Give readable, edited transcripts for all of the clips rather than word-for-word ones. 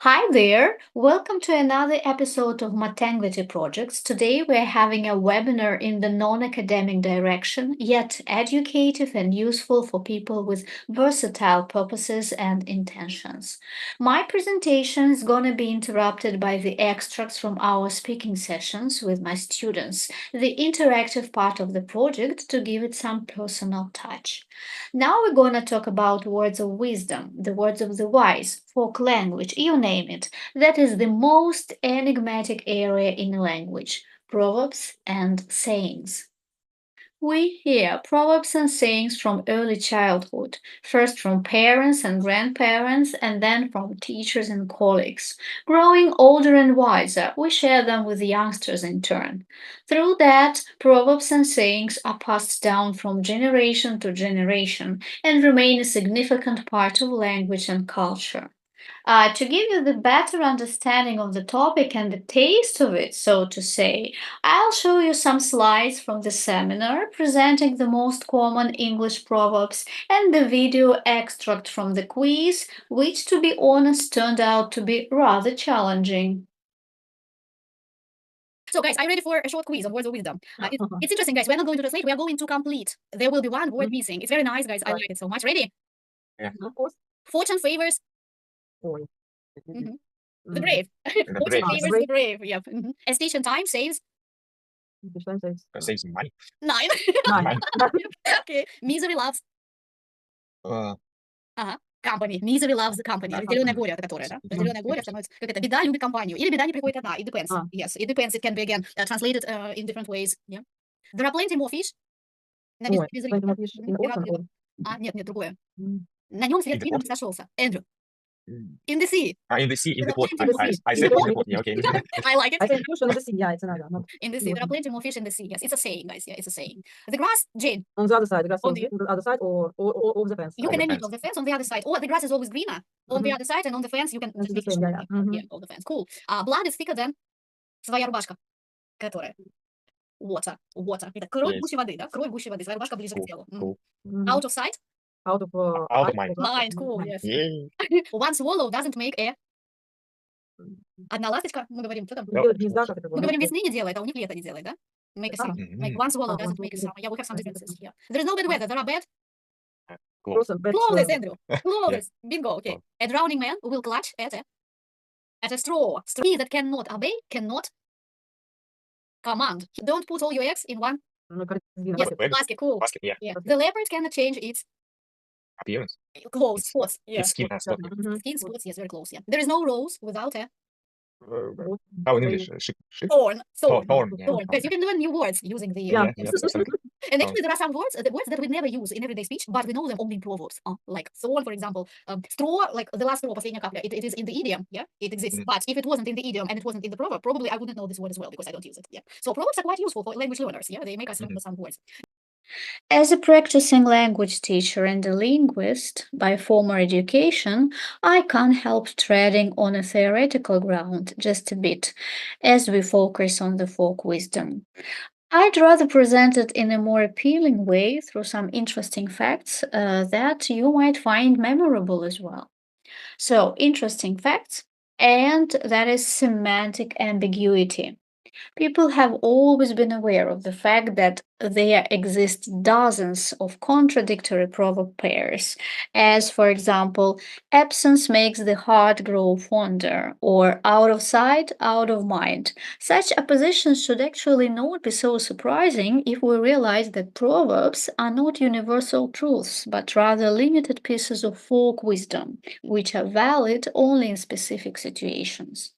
Hi there! Welcome to another episode of Matanglity Projects. Today we're having a webinar in the non-academic direction, yet educative and useful for people with versatile purposes and intentions. My presentation is going to be interrupted by the extracts from our speaking sessions with my students, the interactive part of the project to give it some personal touch. Now we're going to talk about words of wisdom, the words of the wise, folk language, you name it. That is the most enigmatic area in a language, proverbs and sayings. We hear proverbs and sayings from early childhood, first from parents and grandparents, and then from teachers and colleagues. Growing older and wiser, we share them with the youngsters in turn. Through that, proverbs and sayings are passed down from generation to generation and remain a significant part of language and culture. To give you the better understanding of the topic and the taste of it, so to say, I'll show you some slides from the seminar presenting the most common English proverbs and the video extract from the quiz, which, to be honest, turned out to be rather challenging. So, guys, are you ready for a short quiz on words of wisdom? It's interesting, guys. We're not going to translate. We are going to complete. There will be one word missing. It's very nice, guys. I like it so much. Ready? Yeah, of course. Fortune favors Ой. the brave. The Fortune brave, yes. favors the brave. Yep. A station time saves Saves money. 9. Nine. Okay. Misery loves Uh, company. Misery loves the company. Да. Разделенное горе, это которое, да? Разделенное горе становится, как это, беда любит компанию. Или беда не приходит одна. It depends. Yes, it depends. It can be, again, translated in different ways. Yeah. There are plenty more fish. Написано Ой, без рифма. поэтому пишешь in ocean or Нет, другое. mm, На нем свет in the клином pot. не сошелся. Эндрю. Mm. In the sea. In the sea, in the pot. In the sea. I In said the in the pot. Yeah, okay. I like it. I said ocean in the sea. Yeah, it's another. Not In the sea. There are plenty more fish in the sea. Yes, it's a saying, guys. Yeah, it's a saying. The grass, Jane. on the other side. The grass On on the- the other side or of the fence. You Of can the admit fence. of the fence on the other side. Or the grass is always greener on the Mhm. other side, and on the fence you can That's just the make same, sure. yeah, yeah. Mhm. Yeah, of the fence. Cool. Blood is thicker than своя рубашка. Которая? Water. Water. Это кровь Yes. гуще воды, да? Кровь гуще воды. Своя рубашка ближе к Cool. телу. Cool. Out of sight? Out of Out of mind. Mind. Cool, yes. Yay. One swallow doesn't make a... Mm. Одна ласточка, мы говорим, что там? Не делать гнезда, как это Мы было? говорим, весны не делает, а у них лето не делает, да? Make a summer. Like one swallow one doesn't make a swallow. summer. Yeah, we have some differences here. There is no bad weather. There are bad Close. But, clothes, Andrew. Clothes. Yeah. Bingo. Okay. Oh. A drowning man will clutch at a straw. Straw that cannot obey, cannot command. Don't put all your eggs in one ну, корзина, yes, basket. basket. Cool. Basket, yeah. Yeah. The leopard cannot change its Appearance. clothes. It's- Spots. Yeah. Its skin has got Skin spots. Yes, very close. Yeah. There is no rose without a how in English? Shit. thorn. Thorn. Thorn. Yeah. Thorn. Guys, you can learn new words using the Yeah. Absolutely. And actually, there are some words, the words that we never use in everyday speech, but we know them only in proverbs. Like thorn, for example. Straw, like the last straw, последняя капля. It is in the idiom, yeah? It exists. But if it wasn't in the idiom and it wasn't in the proverb, probably I wouldn't know this word as well because I don't use it. Yeah. So proverbs are quite useful for language learners. Yeah, they make us remember some words. As a practicing language teacher and a linguist by former education, I can't help treading on a theoretical ground just a bit as we focus on the folk wisdom. I'd rather present it in a more appealing way through some interesting facts that you might find memorable as well. So, interesting facts, and that is semantic ambiguity. People have always been aware of the fact that there exist dozens of contradictory proverb pairs, as, for example, absence makes the heart grow fonder, or out of sight, out of mind. Such oppositions should actually not be so surprising if we realize that proverbs are not universal truths, but rather limited pieces of folk wisdom, which are valid only in specific situations.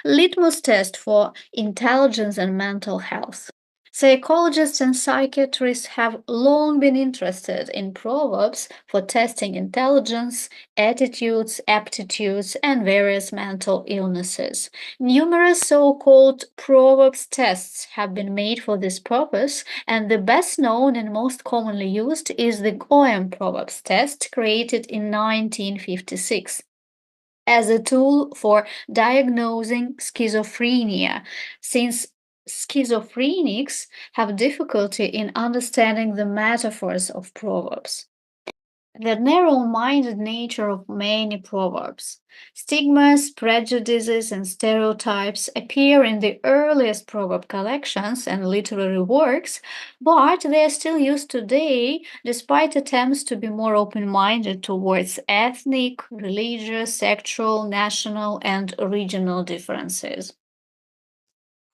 Litmus test for intelligence and mental health. Psychologists and psychiatrists have long been interested in proverbs for testing intelligence, attitudes, aptitudes, and various mental illnesses. Numerous so called proverbs tests have been made for this purpose, and the best known and most commonly used is the Goem Proverbs test created in 1956 as a tool for diagnosing schizophrenia, since schizophrenics have difficulty in understanding the metaphors of proverbs. the narrow-minded nature of many proverbs. Stigmas, prejudices, and stereotypes appear in the earliest proverb collections and literary works, but they are still used today despite attempts to be more open-minded towards ethnic, religious, sexual, national, and regional differences.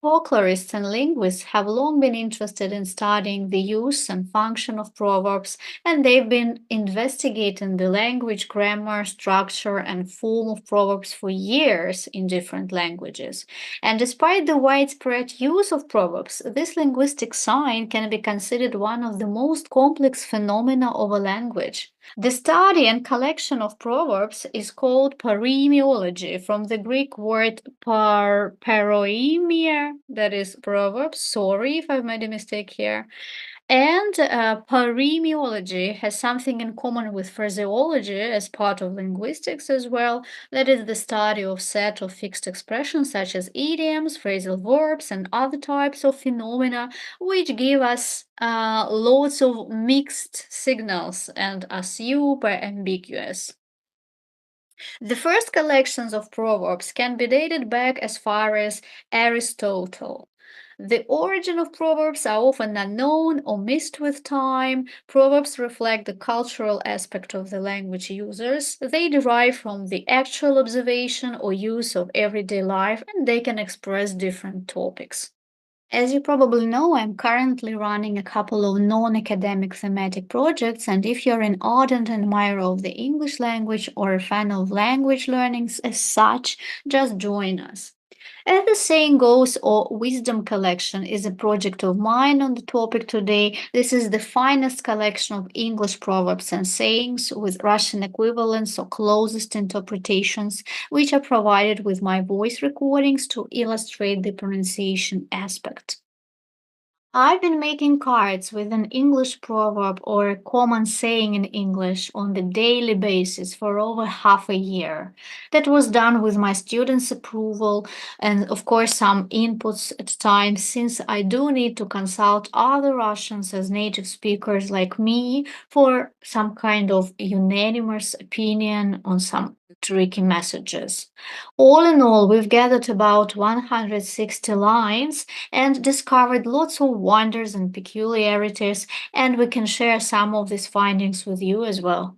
Folklorists and linguists have long been interested in studying the use and function of proverbs, and they've been investigating the language, grammar, structure, and form of proverbs for years in different languages. And despite the widespread use of proverbs, this linguistic sign can be considered one of the most complex phenomena of a language. The study and collection of proverbs is called paremiology, from the Greek word paroimia, that is proverbs. Sorry if I've made a mistake here. And paremiology has something in common with phraseology as part of linguistics as well. That is the study of set of fixed expressions such as idioms, phrasal verbs, and other types of phenomena, which give us lots of mixed signals and are super ambiguous. The first collections of proverbs can be dated back as far as Aristotle. The origin of proverbs are often unknown or missed with time. Proverbs reflect the cultural aspect of the language users. They derive from the actual observation or use of everyday life, and they can express different topics. As you probably know, I'm currently running a couple of non-academic thematic projects, and if you're an ardent admirer of the English language or a fan of language learnings as such, just join us. As the saying goes, or wisdom collection is a project of mine on the topic today. This is the finest collection of English proverbs and sayings with Russian equivalents or closest interpretations, which are provided with my voice recordings to illustrate the pronunciation aspect. I've been making cards with an English proverb or a common saying in English on the daily basis for over half a year. That was done with my students' approval and, of course, some inputs at times, since I do need to consult other Russians as native speakers like me for some kind of unanimous opinion on some tricky messages. All in all, we've gathered about 160 lines and discovered lots of wonders and peculiarities, and we can share some of these findings with you as well.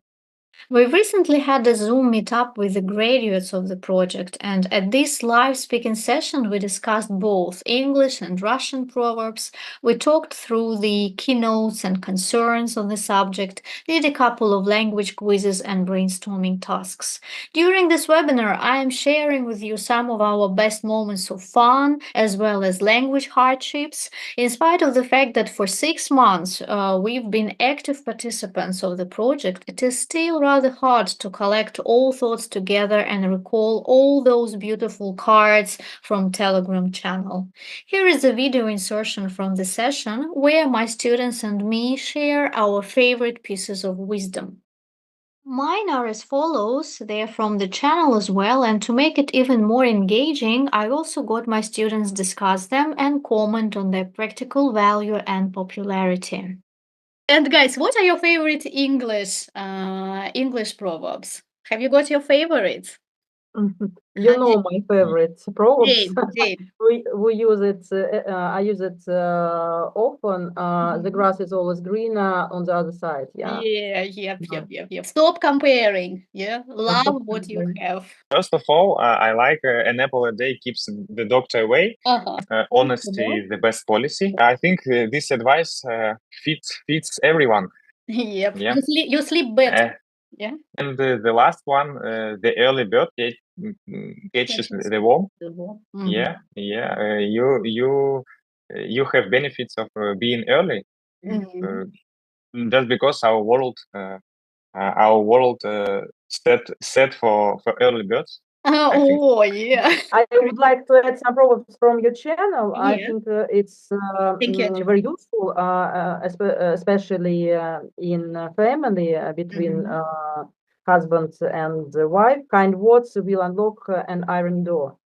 We recently had a Zoom meetup with the graduates of the project, and at this live speaking session, we discussed both English and Russian proverbs. We talked through the keynotes and concerns on the subject, did a couple of language quizzes and brainstorming tasks. During this webinar, I am sharing with you some of our best moments of fun as well as language hardships. In spite of the fact that for 6 months we've been active participants of the project, it is still rather hard to collect all thoughts together and recall all those beautiful cards from Telegram channel. Here is a video insertion from the session where my students and me share our favorite pieces of wisdom. Mine are as follows. They're from the channel as well, and to make it even more engaging, I also got my students discuss them and comment on their practical value and popularity. And guys, what are your favorite English proverbs? Have you got your favorites? You know my favorite proverbs. Jane. We use it. I use it often. The grass is always greener on the other side. Yeah. Yep. Stop comparing. Yeah, love what you have. First of all, I like an apple a day keeps the doctor away. Honesty is the best policy. I think this advice fits everyone. Yep. Yeah. You sleep better. Yeah. And the last one, the early bird catches the worm. Yeah. You have benefits of being early. Just because our world set for early birds. Yeah. I would like to add some proverbs from your channel. I Yeah. think it's Thank you, very useful, especially in family between husband and wife. Kind words will unlock an iron door.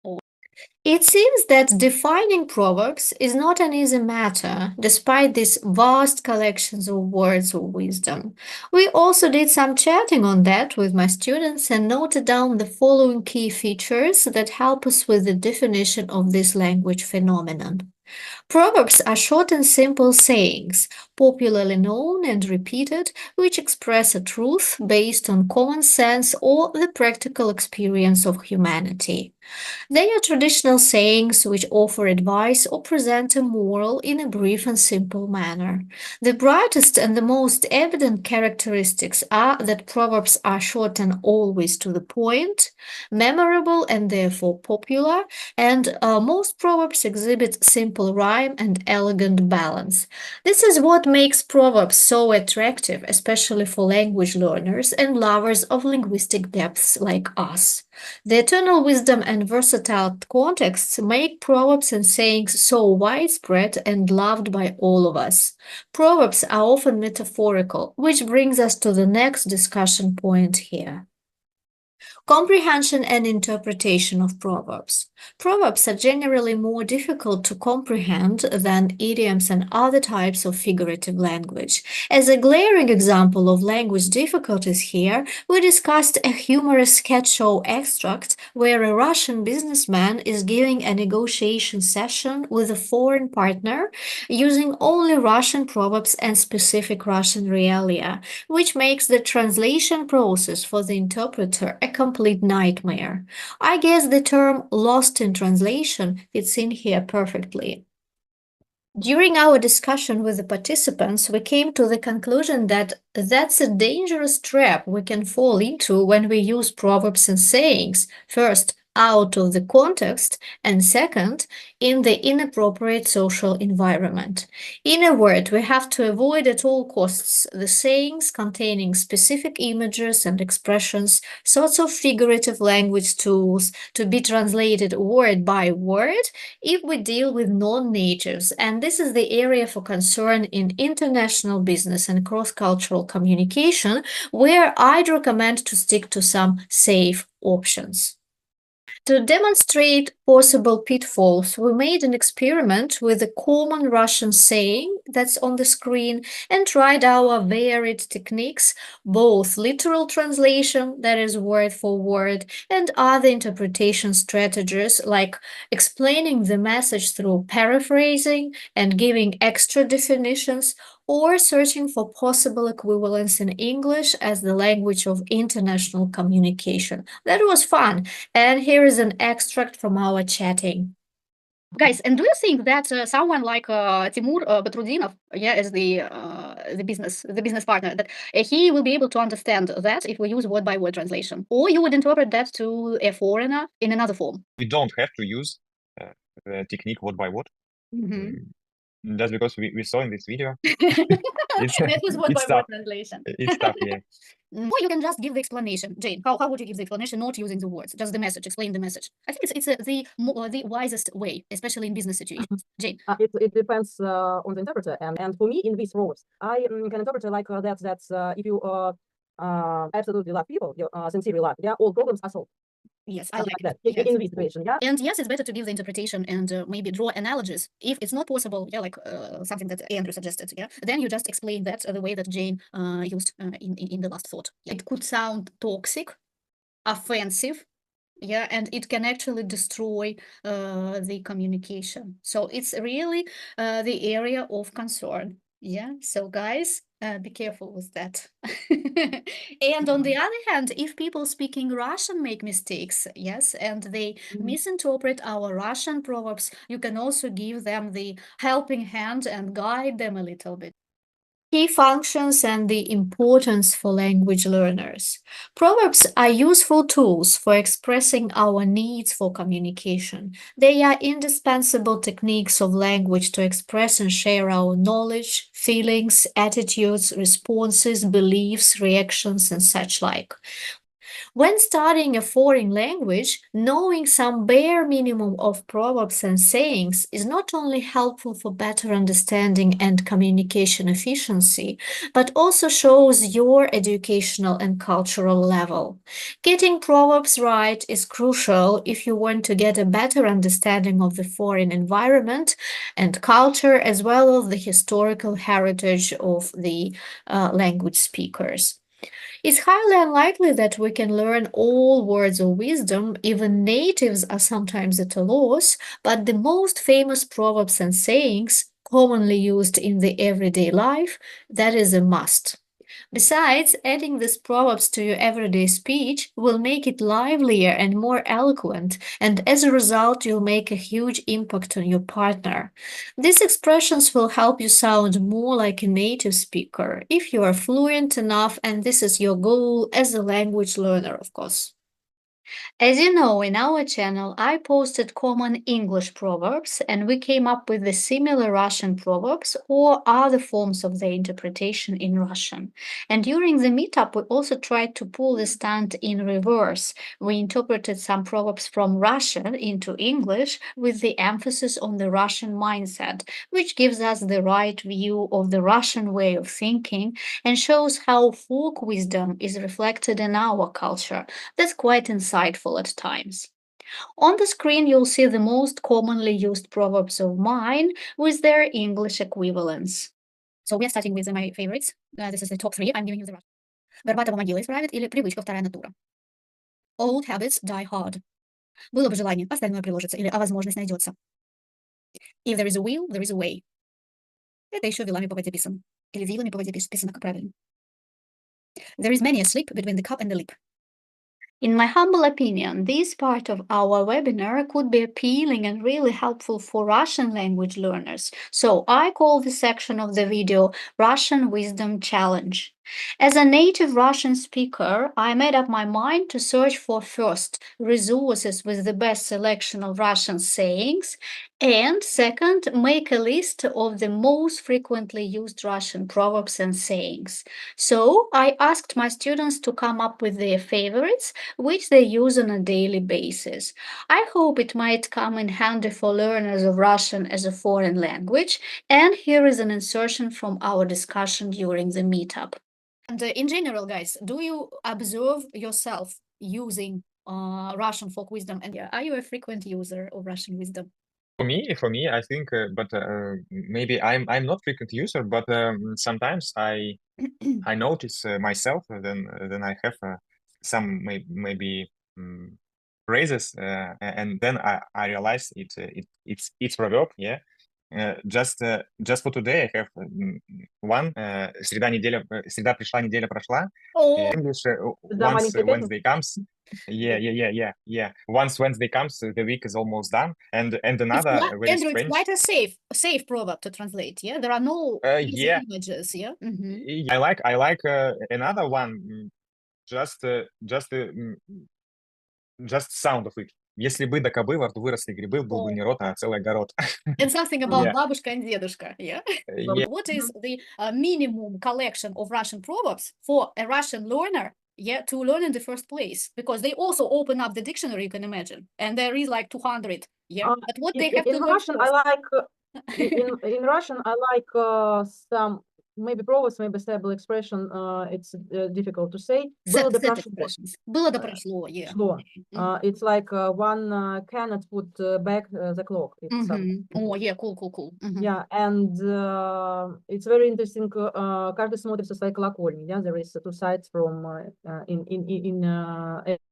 It seems that defining proverbs is not an easy matter, despite these vast collections of words of wisdom. We also did some chatting on that with my students and noted down the following key features that help us with the definition of this language phenomenon. Proverbs are short and simple sayings, popularly known and repeated, which express a truth based on common sense or the practical experience of humanity. They are traditional sayings which offer advice or present a moral in a brief and simple manner. The brightest and the most evident characteristics are that proverbs are short and always to the point, memorable and therefore popular, and most proverbs exhibit simple rhyme and elegant balance. This is what makes proverbs so attractive, especially for language learners and lovers of linguistic depths like us. The eternal wisdom and versatile contexts make proverbs and sayings so widespread and loved by all of us. Proverbs are often metaphorical, which brings us to the next discussion point here. Comprehension and interpretation of proverbs. Proverbs are generally more difficult to comprehend than idioms and other types of figurative language. As a glaring example of language difficulties here, we discussed a humorous sketch show extract where a Russian businessman is giving a negotiation session with a foreign partner using only Russian proverbs and specific Russian realia, which makes the translation process for the interpreter a complete nightmare. I guess the term lost in translation fits in here perfectly. During our discussion with the participants, we came to the conclusion that that's a dangerous trap we can fall into when we use proverbs and sayings. First, out of the context, and second, in the inappropriate social environment. In a word, we have to avoid at all costs the sayings containing specific images and expressions, sorts of figurative language tools to be translated word by word if we deal with non-natives, and this is the area for concern in international business and cross-cultural communication, where I'd recommend to stick to some safe options. To demonstrate possible pitfalls, we made an experiment with a common Russian saying that's on the screen and tried our varied techniques, both literal translation, that is word for word, and other interpretation strategies like explaining the message through paraphrasing and giving extra definitions, or searching for possible equivalents in English as the language of international communication. That was fun, and here is an extract from our chatting. Guys, and do you think that someone like Timur Batrudinov, as the business partner, that he will be able to understand that if we use word by word translation, or you would interpret that to a foreigner in another form? We don't have to use the technique word by word. That's because we saw in this video. That was word by It's word tough. translation. It's tough, yeah. Or you can just give the explanation. Jane, how would you give the explanation, not using the words, just the message, explain the message? I think it's the wisest way, especially in business situations. Jane. It depends on the interpreter, and for me in these roles, I can interpret it like that. If you absolutely love people, you sincerely love, yeah, all problems are solved. Yes, I like that. Yes. In this situation, yeah. And yes, it's better to give the interpretation and maybe draw analogies. If it's not possible, like something that Andrew suggested, then you just explain that the way that Jane used in the last thought. It could sound toxic, offensive, and it can actually destroy the communication. So it's really the area of concern. So guys, be careful with that. And on the other hand, if people speaking Russian make mistakes, and they misinterpret our Russian proverbs, you can also give them the helping hand and guide them a little bit. Key functions and the importance for language learners. Proverbs are useful tools for expressing our needs for communication. They are indispensable techniques of language to express and share our knowledge, feelings, attitudes, responses, beliefs, reactions, and such like. When studying a foreign language, knowing some bare minimum of proverbs and sayings is not only helpful for better understanding and communication efficiency, but also shows your educational and cultural level. Getting proverbs right is crucial if you want to get a better understanding of the foreign environment and culture, as well as the historical heritage of the language speakers. It's highly unlikely that we can learn all words of wisdom, even natives are sometimes at a loss, but the most famous proverbs and sayings commonly used in the everyday life, that is a must. Besides, adding these proverbs to your everyday speech will make it livelier and more eloquent, and as a result, you'll make a huge impact on your partner. These expressions will help you sound more like a native speaker if you are fluent enough, and this is your goal as a language learner, of course. As you know, in our channel, I posted common English proverbs, and we came up with the similar Russian proverbs or other forms of their interpretation in Russian. And during the meetup, we also tried to pull the stunt in reverse. We interpreted some proverbs from Russian into English with the emphasis on the Russian mindset, which gives us the right view of the Russian way of thinking and shows how folk wisdom is reflected in our culture. That's quite insightful at times. On the screen, you'll see the most commonly used proverbs of mine with their English equivalents. So we are starting with my favorites. This is the top 3. I'm giving you the Russian. Горбатого могила исправит или привычка вторая натура. Old habits die hard. Было бы желание, остальное приложится, или а возможность найдется. If there is a will, there is a way. Это еще вилами по воде писан. Или вилами по воде писано, как правильно. There is many a slip between the cup and the lip. In my humble opinion, this part of our webinar could be appealing and really helpful for Russian language learners. So I call this section of the video Russian Wisdom Challenge. As a native Russian speaker, I made up my mind to search for first resources with the best selection of Russian sayings, and second, make a list of the most frequently used Russian proverbs and sayings. So I asked my students to come up with their favorites, which they use on a daily basis. I hope it might come in handy for learners of Russian as a foreign language, and here is an insertion from our discussion during the meetup. And in general, guys, do you observe yourself using Russian folk wisdom? And are you a frequent user of Russian wisdom? For me, I think, but maybe I'm not frequent user, but sometimes I notice myself. Then I have some maybe phrases, and then I realize it's proverb. Yeah. Just for today, I have one. Среда пришла, неделя прошла. Oh, English, Да, once маленький Wednesday comes. Yeah. Once Wednesday comes, the week is almost done. And another very Andrew, it's strange. quite a safe proverb to translate. Yeah, there are no easy Yeah, images. Yeah. Mm-hmm. I like another one. Just sound of it. Если бы да кабы во рту выросли грибы, был бы не рот, а целый огород. And something about Yeah. бабушка and дедушка. Yeah. Yeah. What is the minimum collection of Russian proverbs for a Russian learner? Yeah, to learn in the first place, because they also open up the dictionary, you can imagine, and there is like 200. Yeah, but what they have to In learn Russian, I first? like in Russian, I like some maybe proverbs, maybe stable expression. It's difficult to say. Было да Set прошло. expressions. Было да прошло, yeah. Шло. Mhm. It's like one cannot put back the clock. It's something. Oh, yeah, cool. Mhm. Yeah, and it's very interesting. Каждый смотрит со своей колокольни. Yeah, there is two sides from in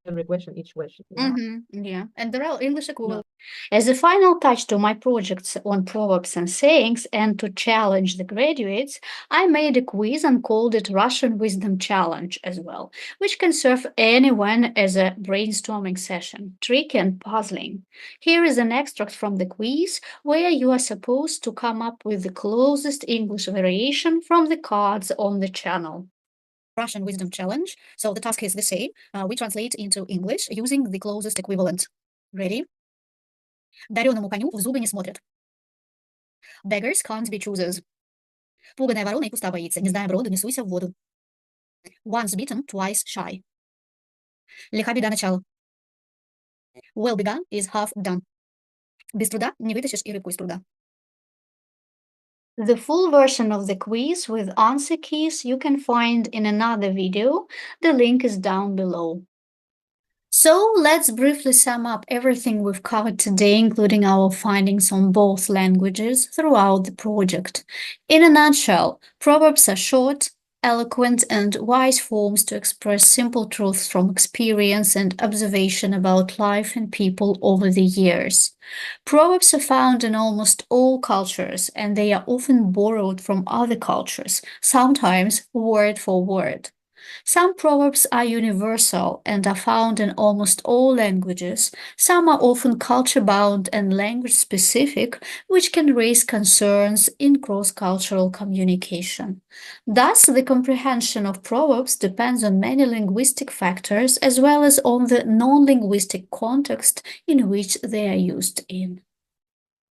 every question, each question. Yeah. Yeah, and there are English equivalents. As a final touch to my projects on proverbs and sayings and to challenge the graduates, I made a quiz and called it Russian Wisdom Challenge as well, which can serve anyone as a brainstorming session, tricky and puzzling. Here is an extract from the quiz where you are supposed to come up with the closest English variation from the cards on the channel. Russian Wisdom Challenge. So the task is the same. We translate into English using the closest equivalent. Ready? Дареному коню в зубы не смотрят. Beggars can't be choosers. Пуганая ворона и куста боится. Не зная броду, не суйся в воду. Once bitten, twice shy. Лиха беда начала. Well begun is half done. Без труда не вытащишь и рыбку из пруда. The full version of the quiz with answer keys you can find in another video. The link is down below. So let's briefly sum up everything we've covered today, including our findings on both languages throughout the project. In a nutshell, proverbs are short, eloquent, and wise forms to express simple truths from experience and observation about life and people over the years. Proverbs are found in almost all cultures, and they are often borrowed from other cultures, sometimes word for word. Some proverbs are universal and are found in almost all languages. Some are often culture bound and language specific, which can raise concerns in cross cultural communication. Thus, the comprehension of proverbs depends on many linguistic factors as well as on the non linguistic context in which they are used in.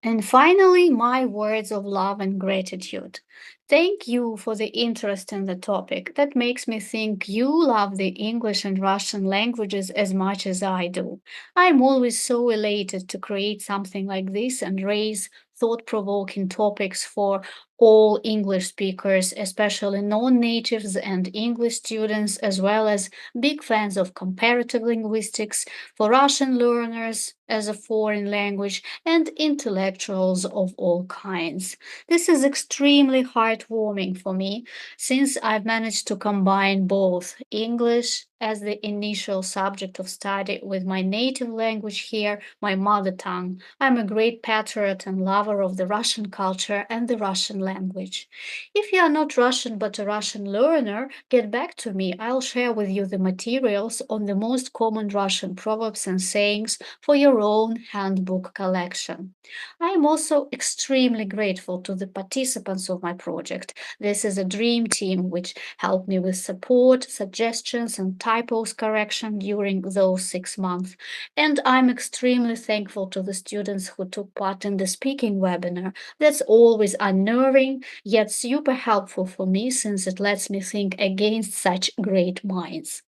And finally, my words of love and gratitude. Thank you for the interest in the topic. That makes me think you love the English and Russian languages as much as I do. I'm always so elated to create something like this and raise thought provoking topics for all English speakers, especially non natives and English students, as well as big fans of comparative linguistics, for Russian learners as a foreign language, and intellectuals of all kinds. This is extremely heartwarming for me since I've managed to combine both English as the initial subject of study with my native language here, my mother tongue. I'm a great patriot and lover of the Russian culture and the Russian language. If you are not Russian but a Russian learner, get back to me. I'll share with you the materials on the most common Russian proverbs and sayings for your own handbook collection. I am also extremely grateful to the participants of my project. This is a dream team which helped me with support, suggestions, and typos correction during those 6 months. And I'm extremely thankful to the students who took part in the speaking webinar. That's always unnerving, yet super helpful for me since it lets me think against such great minds.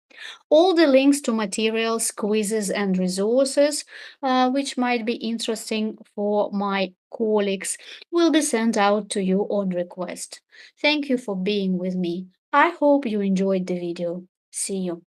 All the links to materials, quizzes, and resources, which might be interesting for my colleagues, will be sent out to you on request. Thank you for being with me. I hope you enjoyed the video. See you.